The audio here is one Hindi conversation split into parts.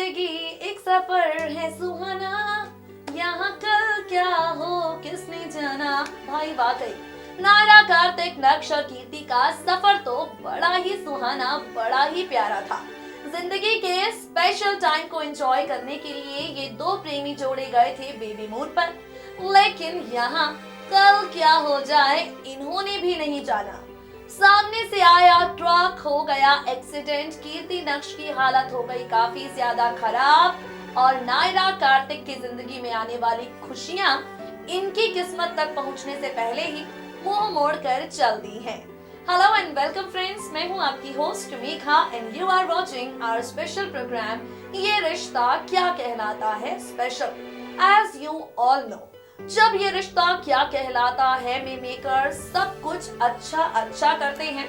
जिंदगी एक सफर है सुहाना, यहाँ कल क्या हो किसने जाना। भाई वाकई नायरा, कार्तिक, नक्श और कीर्ति का सफर तो बड़ा ही सुहाना, बड़ा ही प्यारा था। जिंदगी के स्पेशल टाइम को एंजॉय करने के लिए ये दो प्रेमी जोड़े गए थे बेबी मून पर, लेकिन यहाँ कल क्या हो जाए इन्होंने भी नहीं जाना। सामने से आया ट्रक, हो गया एक्सीडेंट, कीर्ति नक्श की हालत हो गई काफी ज्यादा खराब और नायरा कार्तिक की जिंदगी में आने वाली खुशियां इनकी किस्मत तक पहुंचने से पहले ही मुंह मोड़ कर चल दी हैं। हेलो एंड वेलकम फ्रेंड्स, मैं हूं आपकी host Megha and you are watching our special program Yeh Rishta Kya Kehlata Hai special. As you all know, जब ये रिश्ता क्या कहलाता है में मेकर सब कुछ अच्छा करते हैं,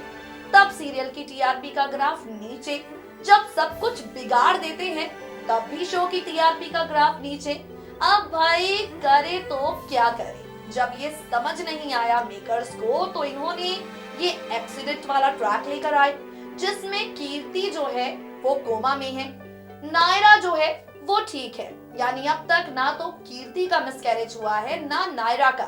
तब सीरियल की टीआरपी का ग्राफ नीचे। जब सब कुछ बिगाड़ देते हैं तब भी शो की टीआरपी का ग्राफ नीचे। अब भाई करे तो क्या करे। जब ये समझ नहीं आया मेकर्स को तो इन्होंने ये एक्सीडेंट वाला ट्रैक लेकर आए, जिसमें कीर्ति जो है वो कोमा में है, नायरा जो है वो ठीक है। यानी अब तक ना तो कीर्ति का मिसकैरेज हुआ है ना नायरा का,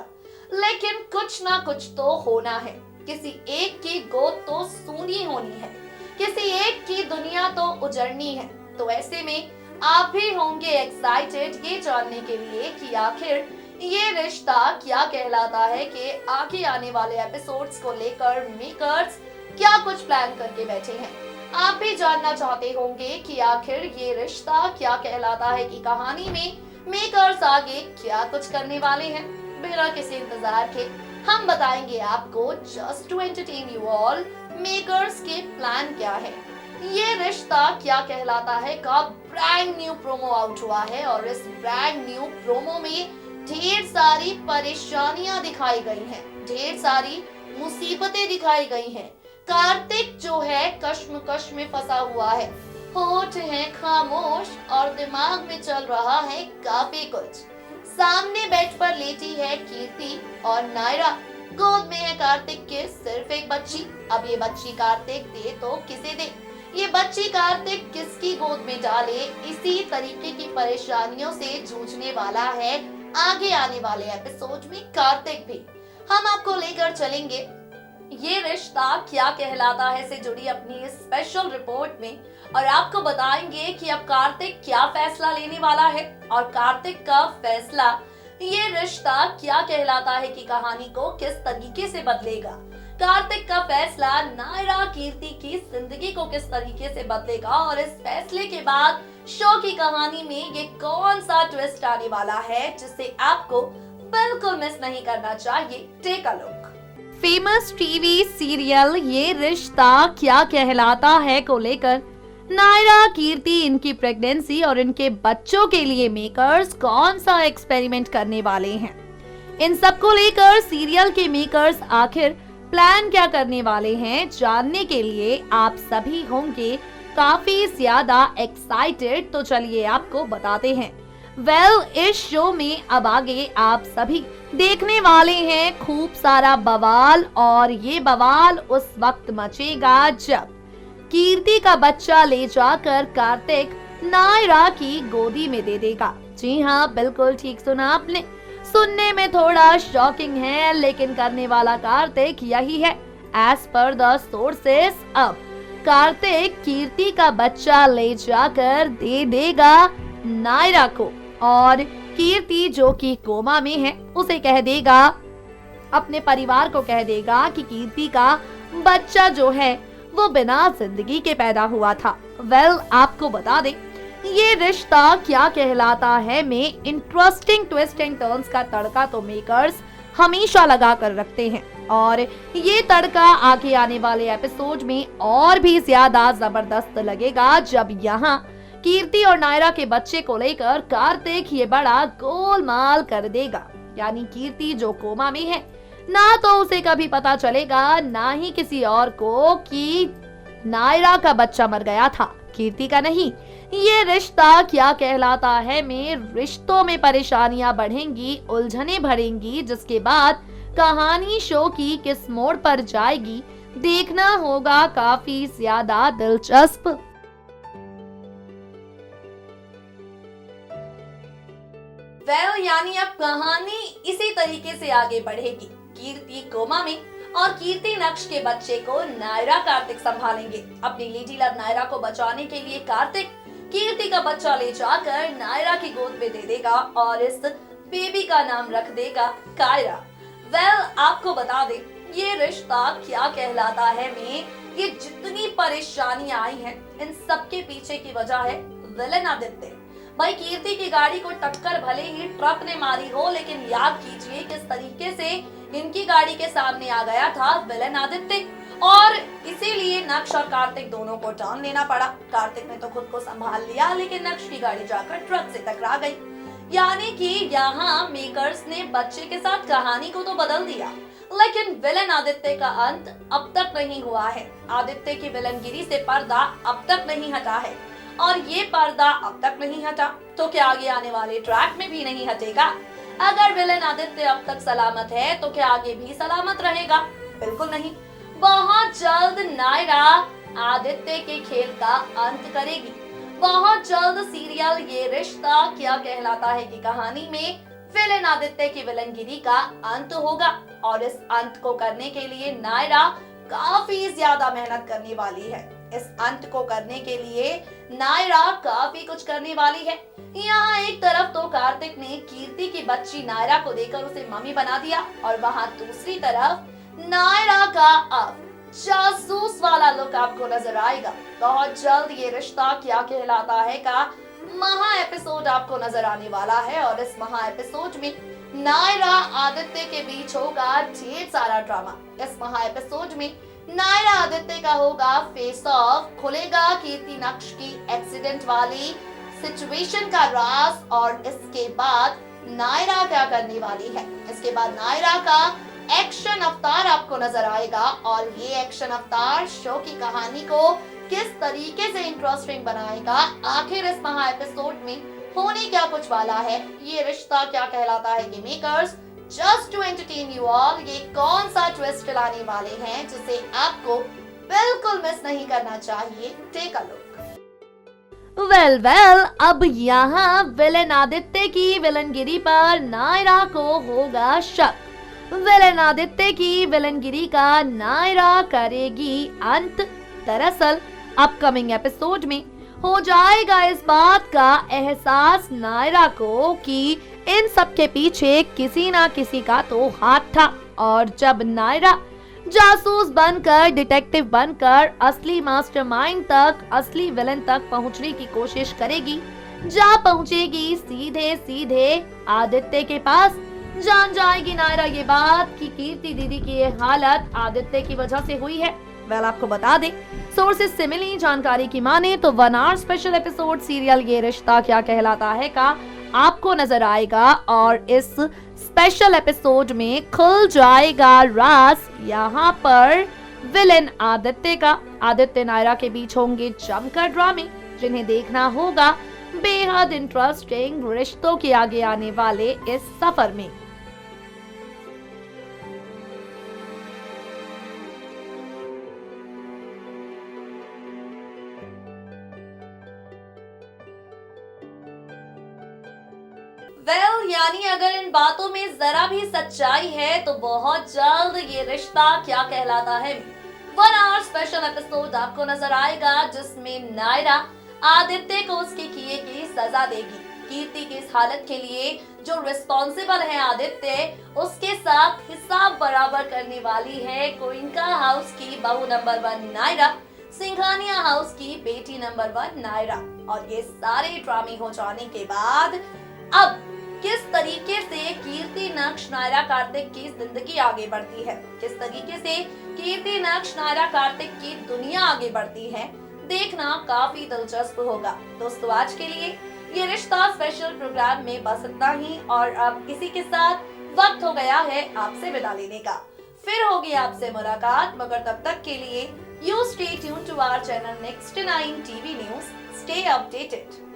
लेकिन कुछ ना कुछ तो होना है। किसी एक की गोद तो सूनी होनी है, किसी एक की दुनिया तो उजड़नी है। तो ऐसे में आप भी होंगे एक्साइटेड ये जानने के लिए कि आखिर ये रिश्ता क्या कहलाता है, कि आगे आने वाले एपिसोड्स को लेकर मेकर्स क्या कुछ प्लान करके बैठे हैं। आप भी जानना चाहते होंगे कि आखिर ये रिश्ता क्या कहलाता है की कहानी में मेकर्स आगे क्या कुछ करने वाले हैं। बिना किसी इंतजार के हम बताएंगे आपको, just to entertain you all, makers के प्लान क्या है। ये रिश्ता क्या कहलाता है का ब्रांड न्यू प्रोमो आउट हुआ है और इस ब्रांड न्यू प्रोमो में ढेर सारी परेशानियां दिखाई गई हैं, ढेर सारी मुसीबतें दिखाई गई हैं। कार्तिक जो है कश्मकश में फंसा हुआ है, होठ है खामोश और दिमाग में चल रहा है काफी कुछ। सामने बेड पर लेटी है कीर्ति और नायरा, गोद में है कार्तिक के सिर्फ एक बच्ची। अब ये बच्ची कार्तिक दे तो किसे दे, ये बच्ची कार्तिक किसकी गोद में डाले, इसी तरीके की परेशानियों से जूझने वाला है आगे आने वाले एपिसोड में कार्तिक भी। हम आपको लेकर चलेंगे ये रिश्ता क्या कहलाता है से जुड़ी अपनी इस स्पेशल रिपोर्ट में, और आपको बताएंगे कि अब कार्तिक क्या फैसला लेने वाला है और कार्तिक का फैसला ये रिश्ता क्या कहलाता है की कहानी को किस तरीके से बदलेगा। कार्तिक का फैसला नायरा कीर्ति की जिंदगी को किस तरीके से बदलेगा और इस फैसले के बाद शो की कहानी में ये कौन सा ट्विस्ट आने वाला है जिसे आपको बिल्कुल मिस नहीं करना चाहिए। Take a look. Famous TV serial Yeh Rishta Kya Kehlata है को लेकर नायरा, कीर्ति, इनकी प्रेगनेंसी और इनके बच्चों के लिए मेकर्स कौन सा एक्सपेरिमेंट करने वाले हैं, इन सब को लेकर सीरियल के मेकर्स आखिर प्लान क्या करने वाले हैं, जानने के लिए आप सभी होंगे काफी ज्यादा एक्साइटेड। तो चलिए आपको बताते हैं। इस शो में अब आगे आप सभी देखने वाले हैं खूब सारा बवाल, और ये बवाल उस वक्त मचेगा जब कीर्ति का बच्चा ले जाकर कार्तिक नायरा की गोदी में दे देगा। जी हाँ, बिल्कुल ठीक सुना आपने। सुनने में थोड़ा शॉकिंग है, लेकिन करने वाला कार्तिक यही है। एज पर द सोर्सेस, अब कार्तिक कीर्ति का बच्चा ले जाकर दे देगा नायरा को, और कीर्ति जो कि कोमा में है उसे कह देगा, अपने परिवार को कह देगा कि कीर्ति का बच्चा जो है वो बिना जिंदगी के पैदा हुआ था। आपको बता दें ये रिश्ता क्या कहलाता है में इंटरेस्टिंग ट्विस्ट एंड टर्न्स का तड़का तो मेकर्स हमेशा लगा कर रखते हैं, और ये तड़का आगे आने वाले एपिसोड में और भी ज्यादा जबरदस्त लगेगा जब यहाँ कीर्ति और नायरा के बच्चे को लेकर कार्तिक ये बड़ा गोलमाल कर देगा। यानी कीर्ति जो कोमा में है, ना तो उसे कभी पता चलेगा ना ही किसी और को कि नायरा का बच्चा मर गया था, कीर्ति का नहीं। ये रिश्ता क्या कहलाता है में रिश्तों में परेशानियां बढ़ेंगी, उलझने भरेंगी, जिसके बाद कहानी शो की किस मोड़ पर जाएगी देखना होगा काफी ज्यादा दिलचस्प। यानी अब कहानी इसी तरीके से आगे बढ़ेगी। कीर्ति कोमा में और कीर्ति नक्श के बच्चे को नायरा कार्तिक संभालेंगे। अपनी लेडी लव नायरा को बचाने के लिए कार्तिक कीर्ति का बच्चा ले जाकर नायरा की गोद में दे देगा और इस बेबी का नाम रख देगा कायरा। आपको बता दे ये रिश्ता क्या कहलाता है में ये जितनी परेशानियां आई हैं, इन सब के पीछे की वजह है विलन आदित्य। भाई कीर्ति की गाड़ी को टक्कर भले ही ट्रक ने मारी हो, लेकिन याद कीजिए किस तरीके से इनकी गाड़ी के सामने आ गया था विलन आदित्य, और इसीलिए नक्श और कार्तिक दोनों को टर्न लेना पड़ा। कार्तिक ने तो खुद को संभाल लिया, लेकिन नक्श की गाड़ी जाकर ट्रक से टकरा गई। यानी कि यहाँ मेकर्स ने बच्चे के साथ कहानी को तो बदल दिया, लेकिन विलन आदित्य का अंत अब तक नहीं हुआ है। आदित्य की विलनगिरी से पर्दा अब तक नहीं हटा है, और ये पर्दा अब तक नहीं हटा तो क्या आगे आने वाले ट्रैक में भी नहीं हटेगा? अगर विलन आदित्य अब तक सलामत है तो क्या आगे भी सलामत रहेगा? बिल्कुल नहीं। बहुत जल्द नायरा आदित्य के खेल का अंत करेगी। बहुत जल्द सीरियल ये रिश्ता क्या कहलाता है की कहानी में विलन आदित्य की विलनगिरी का अंत होगा, और इस अंत को करने के लिए नायरा काफी ज्यादा मेहनत करने वाली है। इस अंत को करने के लिए नायरा काफी कुछ करने वाली है। यहाँ एक तरफ तो कार्तिक ने कीर्ति की बच्ची नायरा को देकर उसे मम्मी बना दिया, और वहाँ दूसरी तरफ नायरा का अब जासूस वाला लुक आपको नजर आएगा। बहुत जल्द ये रिश्ता क्या कहलाता है का महा एपिसोड आपको नजर आने वाला है, और इस महा एपिसोड में नायरा आदित्य के बीच होगा ढेर सारा ड्रामा। इस महा एपिसोड में नायरा आदित्य का होगा फेस ऑफ, खुलेगा कीर्ति नक्श की एक्सीडेंट वाली सिचुएशन का राज, और इसके बाद नायरा क्या करने वाली है। इसके बाद नायरा का एक्शन अवतार आपको नजर आएगा, और ये एक्शन अवतार शो की कहानी को किस तरीके से इंटरेस्टिंग बनाएगा। आखिर इस महा एपिसोड में होने क्या कुछ वाला है, ये रिश्ता क्या कहलाता है कि makers just to entertain you all ये कौन सा ट्विस्ट लाने वाले हैं जिसे आपको बिल्कुल मिस नहीं करना चाहिए। Take a look. अब यहाँ विलन आदित्य की विलनगिरी पर नायरा को होगा शक। विलन आदित्य की विलनगिरी का नायरा करेगी अंत। दरअसल अपकमिंग एपिसोड में हो जाएगा इस बात का एहसास नायरा को कि इन सब के पीछे किसी ना किसी का तो हाथ था, और जब नायरा जासूस बनकर, डिटेक्टिव बनकर असली मास्टरमाइंड तक, असली विलन तक पहुंचने की कोशिश करेगी, जा पहुंचेगी सीधे सीधे आदित्य के पास। जान जाएगी नायरा ये बात कि कीर्ति दीदी की ये हालत आदित्य की वजह से हुई है। आपको बता दें, सोर्सेस से मिली जानकारी की माने तो 1 our special episode serial Yeh Rishta Kya Kehlata है का आपको नजर आएगा, और इस स्पेशल एपिसोड में खुल जाएगा राज यहाँ पर विलेन आदित्य का। आदित्य नायरा के बीच होंगे जमकर ड्रामे, जिन्हें देखना होगा बेहद इंटरेस्टिंग रिश्तों के आगे आने वाले इस सफर में। यानी अगर इन बातों में जरा भी सच्चाई है तो बहुत जल्द ये रिश्ता क्या कहलाता है 1 आवर स्पेशल एपिसोड आपको नजर आएगा, जिसमें नायरा आदित्य को उसके किए की सजा देगी। कीर्ति की इस हालत के लिए जो रिस्पॉन्सिबल है आदित्य, उसके साथ हिसाब बराबर करने वाली है गोइंका हाउस की बहू नंबर 1 नायरा, सिंघानिया हाउस की बेटी नंबर 1 नायरा। और ये सारे ड्रामे हो जाने के बाद अब किस तरीके से कीर्ति नक्श नायरा कार्तिक की जिंदगी आगे बढ़ती है, किस तरीके से कीर्ति नक्श नायरा कार्तिक की दुनिया आगे बढ़ती है, देखना काफी दिलचस्प होगा। दोस्तों आज के लिए ये रिश्ता स्पेशल प्रोग्राम में बस इतना ही, और अब इसी के साथ वक्त हो गया है आपसे विदा लेने का। फिर होगी आपसे मुलाकात, मगर तब तक के लिए you stay tuned to our channel next 9 TV news. Stay updated.